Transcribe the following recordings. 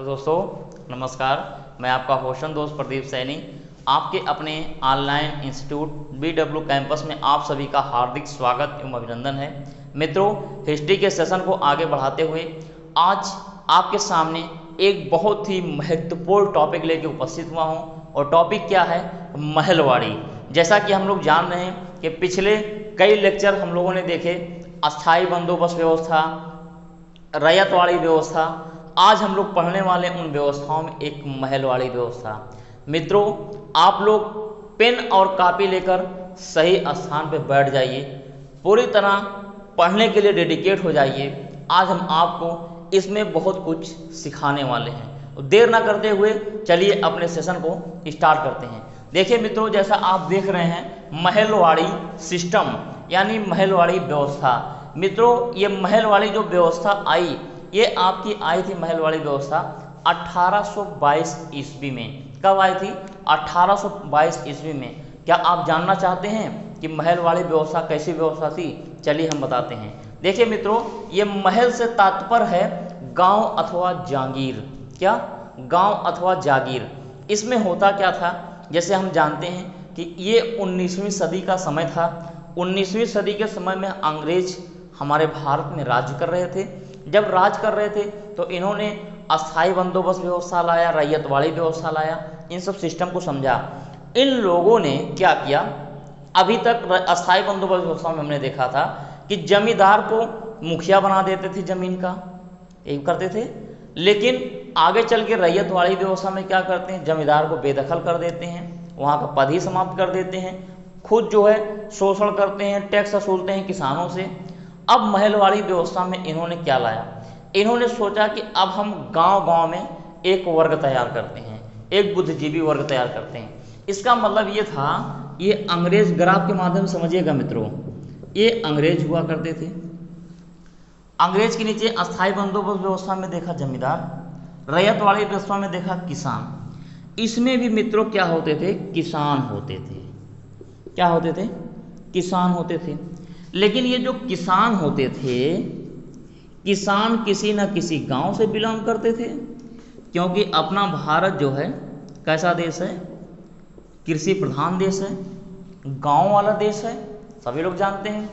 दोस्तों नमस्कार, मैं आपका होशन दोस्त प्रदीप सैनी आपके अपने ऑनलाइन इंस्टीट्यूट BW कैंपस में आप सभी का हार्दिक स्वागत एवं अभिनंदन है। मित्रों, हिस्ट्री के सेशन को आगे बढ़ाते हुए आज आपके सामने एक बहुत ही महत्वपूर्ण टॉपिक लेके उपस्थित हुआ हूँ और टॉपिक क्या है? महलवाड़ी। जैसा कि हम लोग जान रहे हैं कि पिछले कई लेक्चर हम लोगों ने देखे, अस्थायी बंदोबस्त व्यवस्था, रैयतवाड़ी व्यवस्था। आज हम लोग पढ़ने वाले उन व्यवस्थाओं में एक महलवाड़ी व्यवस्था। मित्रों, आप लोग पेन और कॉपी लेकर सही स्थान पर बैठ जाइए, पूरी तरह पढ़ने के लिए डेडिकेट हो जाइए। आज हम आपको इसमें बहुत कुछ सिखाने वाले हैं। देर ना करते हुए चलिए अपने सेशन को स्टार्ट करते हैं। देखिए मित्रों, जैसा आप देख रहे हैं महलवाड़ी सिस्टम यानी महलवाड़ी व्यवस्था। मित्रों, ये महलवाड़ी जो व्यवस्था आई, ये आपकी आई थी महलवाड़ी व्यवस्था 1822 ईस्वी में। कब आई थी? 1822 ईस्वी में। क्या आप जानना चाहते हैं कि महलवाड़ी व्यवस्था कैसी व्यवस्था थी? चलिए हम बताते हैं। देखिए मित्रों, ये महल से तात्पर्य है गांव अथवा जागीर। क्या? गांव अथवा जागीर। इसमें होता क्या था, जैसे हम जानते हैं कि ये 19वीं सदी का समय था। 19वीं सदी के समय में अंग्रेज हमारे भारत में राज्य कर रहे थे। जब राज कर रहे थे तो इन्होंने अस्थायी बंदोबस्त व्यवस्था लाया, रैयतवाड़ी व्यवस्था लाया, इन सब सिस्टम को समझा। इन लोगों ने क्या किया? अभी तक अस्थायी बंदोबस्त व्यवस्था में हमने देखा था कि जमींदार को मुखिया बना देते थे, जमीन का यही करते थे। लेकिन आगे चल के रैयतवाड़ी व्यवस्था में क्या करते हैं? जमींदार को बेदखल कर देते हैं, वहाँ का पद ही समाप्त कर देते हैं, खुद जो है शोषण करते हैं, टैक्स वसूलते हैं किसानों से। अब महलवाड़ी व्यवस्था में इन्होंने क्या लाया? इन्होंने सोचा कि अब हम गांव-गांव में एक वर्ग तैयार करते हैं, एक बुद्धिजीवी वर्ग तैयार करते हैं। इसका मतलब ये था, ये अंग्रेज ग्राफ के माध्यम से समझिएगा मित्रों, ये अंग्रेज हुआ करते थे। अंग्रेज के नीचे अस्थायी बंदोबस्त व्यवस्था में देखा जमींदार, रैयतवाड़ी व्यवस्था में देखा किसान। इसमें भी मित्रों क्या होते थे? किसान होते थे। क्या होते थे? किसान होते थे। लेकिन ये जो किसान होते थे, किसान किसी न किसी गांव से बिलोंग करते थे, क्योंकि अपना भारत जो है कैसा देश है? कृषि प्रधान देश है, गांव वाला देश है, सभी लोग जानते हैं।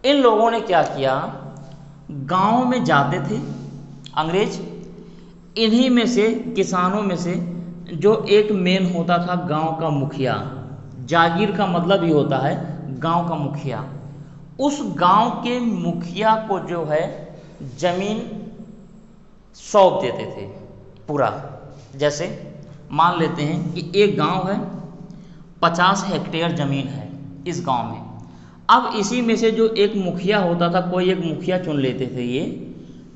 इन लोगों ने क्या किया? गांव में जाते थे अंग्रेज, इन्हीं में से किसानों में से जो एक मेन होता था गांव का मुखिया, जागीर का मतलब ही होता है गांव का मुखिया, उस गांव के मुखिया को जो है जमीन सौंप देते थे पूरा। जैसे मान लेते हैं कि एक गांव है, 50 हेक्टेयर जमीन है इस गांव में। अब इसी में से जो एक मुखिया होता था, कोई एक मुखिया चुन लेते थे ये,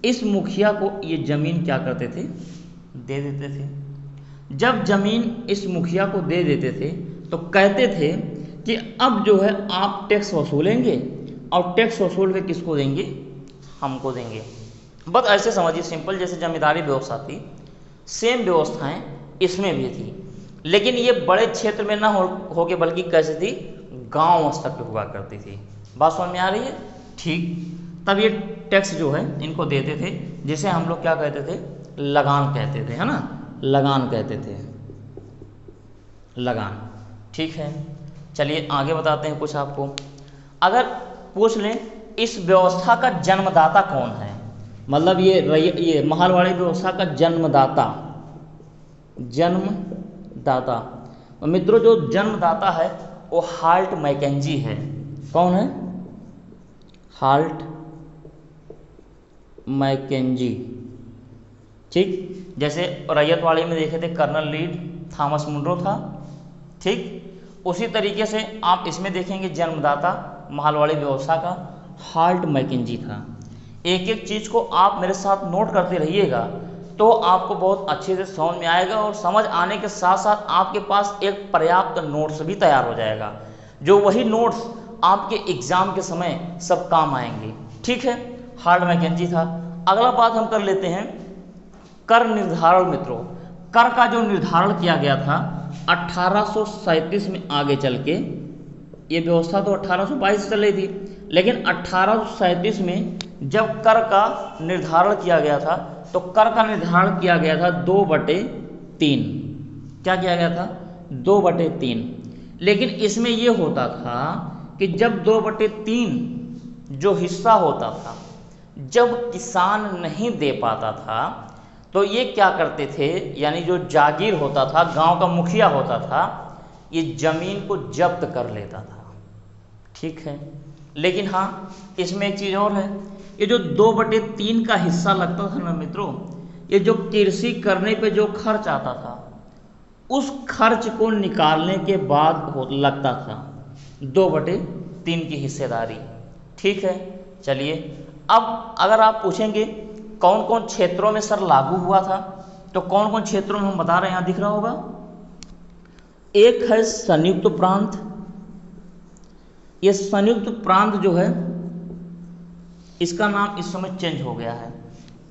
इस मुखिया को ये जमीन क्या करते थे? दे देते थे। जब जमीन इस मुखिया को दे देते थे तो कहते थे कि अब जो है आप टैक्स वसूलेंगे और टैक्स वसूल के किसको देंगे? हमको देंगे। बस ऐसे समझिए, सिंपल जैसे जमींदारी व्यवस्था थी, सेम व्यवस्थाएं इसमें भी थी। लेकिन ये बड़े क्षेत्र में ना हो के बल्कि कैसे थी? गांव स्तर पे हुआ करती थी। बात समझ में आ रही है? ठीक। तब ये टैक्स जो है इनको देते थे, जिसे हम लोग क्या कहते थे? लगान कहते थे, है ना? लगान कहते थे, लगान। ठीक है, चलिए आगे बताते हैं कुछ आपको। अगर पूछ लें इस व्यवस्था का जन्मदाता कौन है, मतलब ये महलवाड़ी व्यवस्था का जन्मदाता, तो मित्रों जो जन्मदाता है वो हाल्ट मैकेंजी है। कौन है? Holt Mackenzie. ठीक। जैसे रैयतवाड़ी में देखे थे कर्नल लीड थॉमस मुनरो था। ठीक। उसी तरीके से आप इसमें देखेंगे जन्मदाता महलवाड़ी व्यवस्था का हाल्ट मैकेंजी था। एक एक चीज़ को आप मेरे साथ नोट करते रहिएगा तो आपको बहुत अच्छे से समझ में आएगा, और समझ आने के साथ साथ आपके पास एक पर्याप्त नोट्स भी तैयार हो जाएगा, जो वही नोट्स आपके एग्जाम के समय सब काम आएंगे। ठीक है, हाल्ट मैकेंजी था। अगला बात हम कर लेते हैं कर निर्धारण। मित्रों, कर का जो निर्धारण किया गया था 1837 में, आगे चल के ये व्यवस्था तो 1822 से चल रही थी, लेकिन 1837 में जब कर का निर्धारण किया गया था तो कर का निर्धारण किया गया था 2/3। क्या किया गया था? 2/3। लेकिन इसमें ये होता था कि जब 2/3 जो हिस्सा होता था, जब किसान नहीं दे पाता था तो ये क्या करते थे, यानी जो जागीर होता था, गांव का मुखिया होता था, ये जमीन को जब्त कर लेता था। ठीक है, लेकिन हाँ इसमें एक चीज़ और है, ये जो 2/3 का हिस्सा लगता था ना मित्रों, ये जो कृषि करने पे जो खर्च आता था, उस खर्च को निकालने के बाद लगता था 2/3 की हिस्सेदारी। ठीक है, चलिए अब अगर आप पूछेंगे कौन कौन क्षेत्रों में सर लागू हुआ था, तो कौन कौन क्षेत्रों में हम बता रहे हैं, यहाँ दिख रहा होगा। एक है संयुक्त प्रांत। ये संयुक्त प्रांत जो है, इसका नाम इस समय चेंज हो गया है,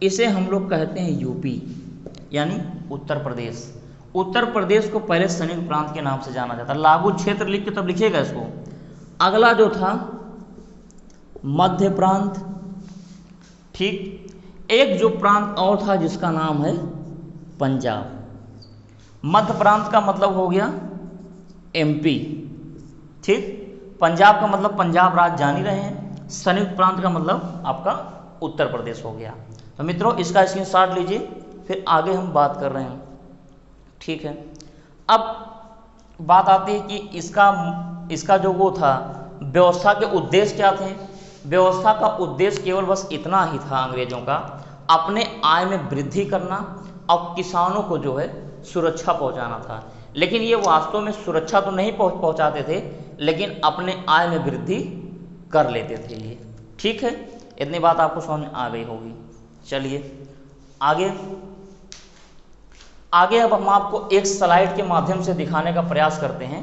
इसे हम लोग कहते हैं यूपी, यानी उत्तर प्रदेश। उत्तर प्रदेश को पहले संयुक्त प्रांत के नाम से जाना जाता। लागू क्षेत्र लिख के तब लिखिएगा इसको। अगला जो था मध्य प्रांत। ठीक, एक जो प्रांत और था जिसका नाम है पंजाब। मध्य प्रांत का मतलब हो गया एमपी। ठीक, पंजाब का मतलब पंजाब राज्य जान ही रहे हैं, संयुक्त प्रांत का मतलब आपका उत्तर प्रदेश हो गया। तो मित्रों इसका स्क्रीनशॉट लीजिए, फिर आगे हम बात कर रहे हैं। ठीक है, अब बात आती है कि इसका जो वो था, व्यवस्था के उद्देश्य क्या थे। व्यवस्था का उद्देश्य केवल बस इतना ही था अंग्रेजों का, अपने आय में वृद्धि करना और किसानों को जो है सुरक्षा पहुंचाना था। लेकिन ये वास्तव में सुरक्षा तो नहीं पहुंचाते थे, लेकिन अपने आय में वृद्धि कर लेते थे ये। ठीक है, इतनी बात आपको समझ में आ गई होगी। चलिए आगे अब हम आपको एक स्लाइड के माध्यम से दिखाने का प्रयास करते हैं।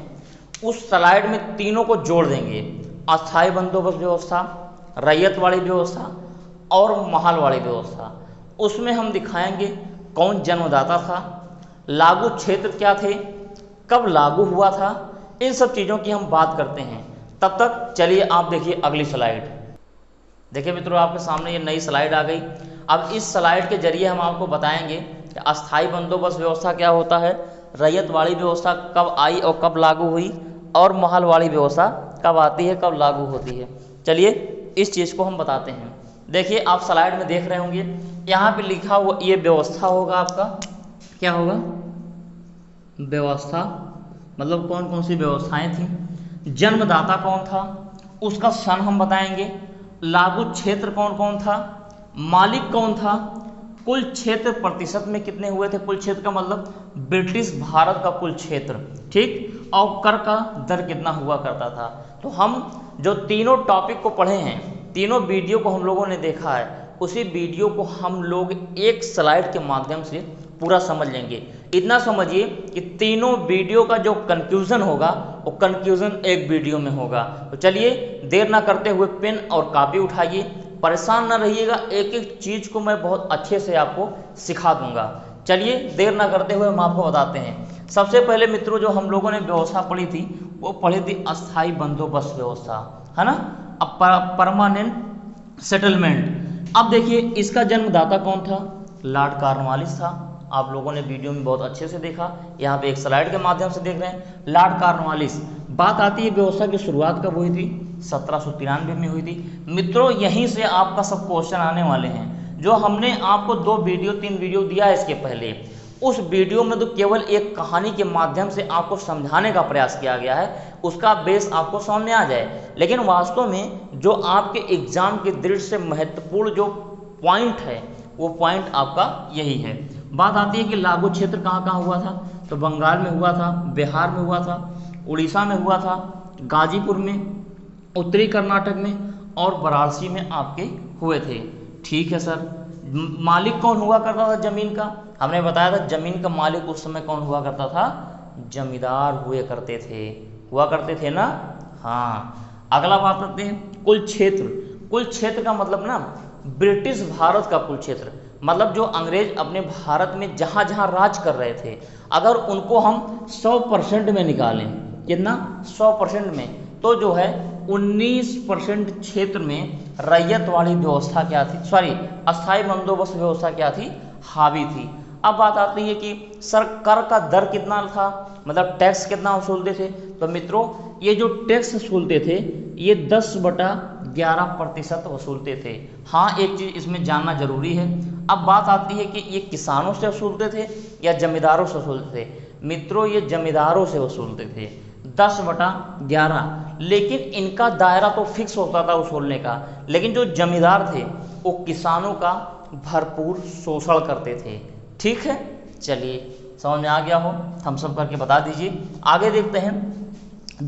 उस स्लाइड में तीनों को जोड़ देंगे, अस्थायी बंदोबस्त व्यवस्था, रैयत वाली व्यवस्था और महल वाली व्यवस्था। उसमें हम दिखाएंगे कौन जन्मदाता था, लागू क्षेत्र क्या थे, कब लागू हुआ था, इन सब चीज़ों की हम बात करते हैं। तब तक चलिए आप देखिए अगली स्लाइड। देखिए मित्रों, आपके सामने ये नई स्लाइड आ गई। अब इस स्लाइड के जरिए हम आपको बताएंगे कि अस्थायी बंदोबस्त व्यवस्था क्या होता है, रैयत वाली व्यवस्था कब आई और कब लागू हुई, और महल वाली व्यवस्था कब आती है, कब लागू होती है। चलिए इस चीज़ को हम बताते हैं। देखिए आप स्लाइड में देख रहे होंगे, यहाँ पे लिखा हुआ ये व्यवस्था होगा आपका, क्या होगा, व्यवस्था, मतलब कौन कौन सी व्यवस्थाएं थी। जन्मदाता कौन था, उसका सन हम बताएंगे। लागू क्षेत्र कौन कौन था, मालिक कौन था, कुल क्षेत्र प्रतिशत में कितने हुए थे, कुल क्षेत्र का मतलब ब्रिटिश भारत का कुल क्षेत्र। ठीक, और कर का दर कितना हुआ करता था। तो हम जो तीनों टॉपिक को पढ़े हैं, तीनों वीडियो को हम लोगों ने देखा है, उसी वीडियो को हम लोग एक स्लाइड के माध्यम से पूरा समझ लेंगे। इतना समझिए कि तीनों वीडियो का जो कंक्लूजन होगा वो कंक्लूजन एक वीडियो में होगा। तो चलिए देर ना करते हुए पेन और कॉपी उठाइए, परेशान ना रहिएगा, एक एक चीज़ को मैं बहुत अच्छे से आपको सिखा दूंगा। चलिए देर ना करते हुए हम आपको बताते हैं। सबसे पहले मित्रों जो हम लोगों ने व्यवस्था पढ़ी थी, वो पढ़ी थी अस्थायी बंदोबस्त व्यवस्था, है ना। अब परमानेंट सेटलमेंट। अब देखिए इसका जन्मदाता कौन था, लॉर्ड कॉर्नवालिस था। आप लोगों ने वीडियो में बहुत अच्छे से देखा, यहाँ पे एक स्लाइड के माध्यम से देख रहे हैं, लॉर्ड कॉर्नवालिस। बात आती है व्यवस्था की शुरुआत कब हुई थी, 1793 में हुई थी। मित्रों यहीं से आपका सब क्वेश्चन आने वाले हैं। जो हमने आपको 2-3 वीडियो दिया है इसके पहले, उस वीडियो में तो केवल एक कहानी के माध्यम से आपको समझाने का प्रयास किया गया है, उसका बेस आपको समझ में आ जाए। लेकिन वास्तव में जो आपके एग्जाम के दृष्टि से महत्वपूर्ण जो पॉइंट है, वो पॉइंट आपका यही है। बात आती है कि लागू क्षेत्र कहाँ कहाँ हुआ था, तो बंगाल में हुआ था, बिहार में हुआ था, उड़ीसा में हुआ था, गाजीपुर में, उत्तरी कर्नाटक में और वाराणसी में आपके हुए थे। ठीक है सर, मालिक कौन हुआ करता था जमीन का, हमने बताया था जमीन का मालिक उस समय कौन हुआ करता था, जमींदार हुए करते थे ना। हाँ, अगला बात करते हैं कुल क्षेत्र। कुल क्षेत्र का मतलब ना ब्रिटिश भारत का कुल क्षेत्र, मतलब जो अंग्रेज अपने भारत में जहाँ जहाँ राज कर रहे थे, अगर उनको हम 100% में निकालें, कितना 100% में, तो जो है 19% क्षेत्र में रैयत वाली व्यवस्था क्या थी, अस्थायी बंदोबस्त व्यवस्था क्या थी, हावी थी। अब बात आती है कि सर कर का दर कितना था, मतलब टैक्स कितना वसूलते थे। तो मित्रों ये जो टैक्स वसूलते थे ये 10/11% वसूलते थे। हाँ एक चीज़ इसमें जानना जरूरी है। अब बात आती है कि ये किसानों से वसूलते थे या जमींदारों से वसूलते थे। मित्रों ये जमींदारों से वसूलते थे 10/11, लेकिन इनका दायरा तो फिक्स होता था वसूलने का, लेकिन जो जमींदार थे वो किसानों का भरपूर शोषण करते थे। ठीक है, चलिए समझ में आ गया हो, हम सब करके बता दीजिए। आगे देखते हैं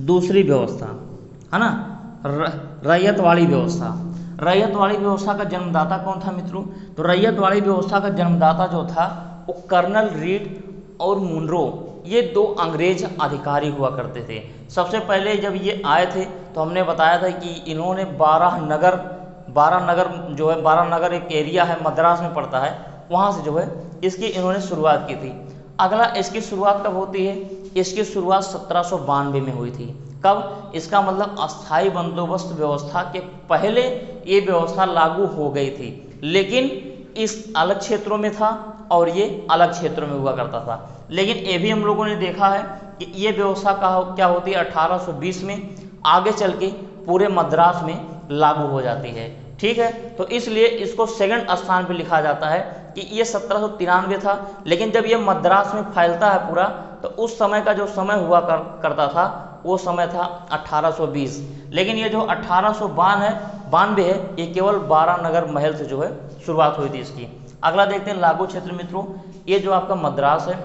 दूसरी व्यवस्था, है ना, रैयतवाड़ी व्यवस्था। रैयतवाड़ी व्यवस्था का जन्मदाता कौन था मित्रों? तो रैयतवाड़ी व्यवस्था का जन्मदाता जो था वो कर्नल रीड और मुनरो, ये दो अंग्रेज अधिकारी हुआ करते थे। सबसे पहले जब ये आए थे तो हमने बताया था कि इन्होंने 12 नगर जो है, 12 नगर एक एरिया है मद्रास में पड़ता है, वहाँ से जो है इसकी इन्होंने शुरुआत की थी। अगला इसकी शुरुआत कब होती है? इसकी शुरुआत 1792 में हुई थी। कब? इसका मतलब अस्थाई बंदोबस्त व्यवस्था के पहले ये व्यवस्था लागू हो गई थी, लेकिन इस अलग क्षेत्रों में था और ये अलग क्षेत्रों में हुआ करता था। लेकिन ये भी हम लोगों ने देखा है कि ये व्यवस्था क्या होती है 1820 में आगे चल के पूरे मद्रास में लागू हो जाती है। ठीक है, तो इसलिए इसको सेकंड स्थान पे लिखा जाता है कि ये 1793 था, लेकिन जब ये मद्रास में फैलता है पूरा तो उस समय का जो समय हुआ करता था वो समय था 1820। लेकिन ये जो 1892 है ये केवल 12 नगर महल से जो है शुरुआत हुई थी इसकी। अगला देखते हैं लागू क्षेत्र मित्रों। ये जो आपका मद्रास है,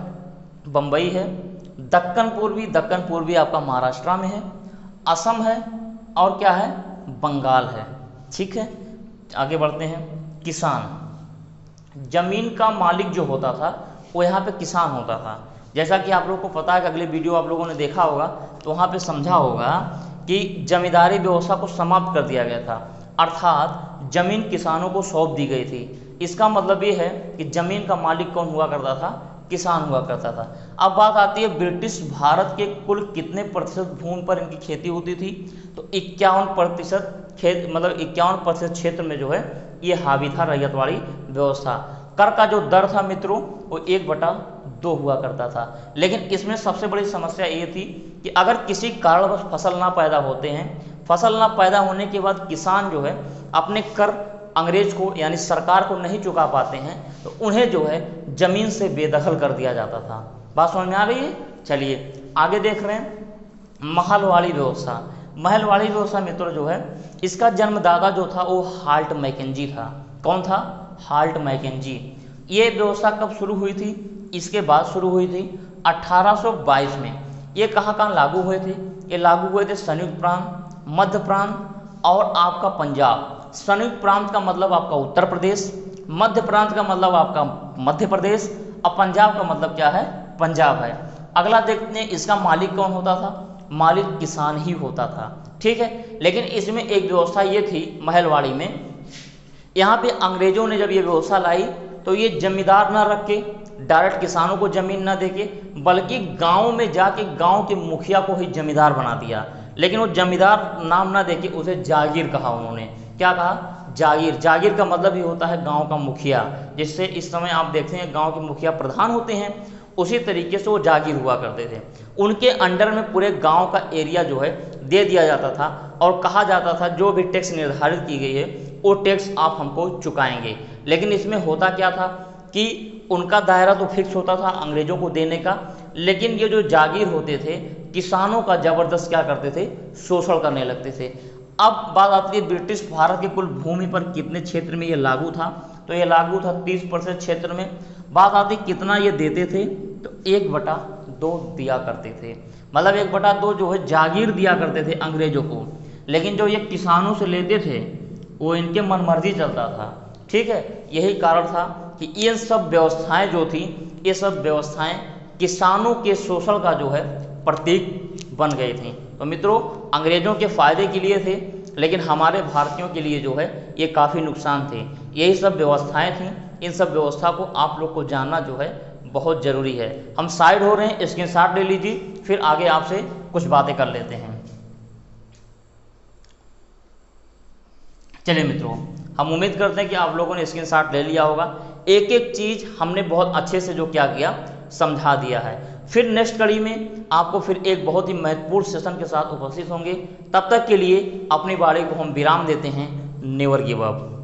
बम्बई है, दक्कन पूर्वी आपका महाराष्ट्र में है, असम है और क्या है, बंगाल है। ठीक है, आगे बढ़ते हैं। किसान, जमीन का मालिक जो होता था वो यहाँ पे किसान होता था। जैसा कि आप लोगों को पता है कि अगले वीडियो आप लोगों ने देखा होगा तो वहाँ पे समझा होगा कि जमींदारी व्यवस्था को समाप्त कर दिया गया था, अर्थात जमीन किसानों को सौंप दी गई थी। इसका मतलब ये है कि जमीन का मालिक कौन हुआ करता था? किसान हुआ करता था। अब बात आती है ब्रिटिश भारत के कुल कितने प्रतिशत भूमि पर इनकी खेती होती थी? तो 51% मतलब 51% क्षेत्र में जो है ये हावी था रैयतवाड़ी व्यवस्था। कर का जो दर था मित्रों वो 1/2 हुआ करता था। लेकिन इसमें सबसे बड़ी समस्या ये थी कि अगर किसी कारणवश फसल ना पैदा होते हैं, फसल ना पैदा होने के बाद किसान जो है अपने कर अंग्रेज को यानी सरकार को नहीं चुका पाते हैं तो उन्हें जो है जमीन से बेदखल कर दिया जाता था। बात समझ में आ रही है? चलिए आगे देख रहे हैं महलवाड़ी व्यवस्था। महलवाड़ी व्यवस्था मित्रों जो है इसका जन्मदाता जो था वो हाल्ट मैकेंजी था। कौन था? Holt Mackenzie. ये व्यवस्था कब शुरू हुई थी? इसके बाद शुरू हुई थी 1822 में। ये कहाँ कहाँ लागू हुए थे? ये लागू हुए थे संयुक्त प्रांत, मध्य प्रांत और आपका पंजाब। संयुक्त प्रांत का मतलब आपका उत्तर प्रदेश, मध्य प्रांत का मतलब आपका मध्य प्रदेश और पंजाब का मतलब क्या है? पंजाब है। अगला देखते हैं इसका मालिक कौन होता था? मालिक किसान ही होता था। ठीक है, लेकिन इसमें एक व्यवस्था ये थी महलवाड़ी में, यहाँ पे अंग्रेजों ने जब ये व्यवस्था लाई तो ये जमींदार ना रख के डायरेक्ट किसानों को जमीन ना देके बल्कि गांव में जाके गांव के मुखिया को ही जमींदार बना दिया। लेकिन वो जमींदार नाम ना देके उसे जागीर कहा उन्होंने। क्या कहा? जागीर। जागीर का मतलब ही होता है गांव का मुखिया, जिससे इस समय आप देखते हैं गांव के मुखिया प्रधान होते हैं, उसी तरीके से वो जागीर हुआ करते थे। उनके अंडर में पूरे गांव का एरिया जो है दे दिया जाता था और कहा जाता था जो भी टैक्स निर्धारित की गई है वो टैक्स आप हमको चुकाएंगे। लेकिन इसमें होता क्या था कि उनका दायरा तो फिक्स होता था अंग्रेजों को देने का, लेकिन ये जो जागीर होते थे किसानों का जबरदस्त क्या करते थे? शोषण करने लगते थे। अब बात आती है ब्रिटिश भारत के कुल भूमि पर कितने क्षेत्र में ये लागू था? तो ये लागू था 30% क्षेत्र में। बात आती कितना ये देते थे? तो 1/2 दिया करते थे। मतलब 1/2 जो है जागीर दिया करते थे अंग्रेजों को, लेकिन जो ये किसानों से लेते थे वो इनके मनमर्जी चलता था। ठीक है, यही कारण था कि ये सब व्यवस्थाएं जो थी ये सब व्यवस्थाएं किसानों के शोषण का जो है प्रतीक बन गई थी। तो मित्रों अंग्रेजों के फायदे के लिए थे, लेकिन हमारे भारतीयों के लिए जो है ये काफ़ी नुकसान थे। यही सब व्यवस्थाएं थी, इन सब व्यवस्था को आप लोग को जानना जो है बहुत ज़रूरी है। हम साइड हो रहे हैं, स्क्रीनशॉट ले लीजिए, फिर आगे आपसे कुछ बातें कर लेते हैं। चलिए मित्रों, हम उम्मीद करते हैं कि आप लोगों ने स्क्रीनशॉट ले लिया होगा। एक एक चीज़ हमने बहुत अच्छे से जो क्या किया, समझा दिया है। फिर नेक्स्ट कड़ी में आपको फिर एक बहुत ही महत्वपूर्ण सेशन के साथ उपस्थित होंगे। तब तक के लिए अपनी बारी को हम विराम देते हैं। Never give up.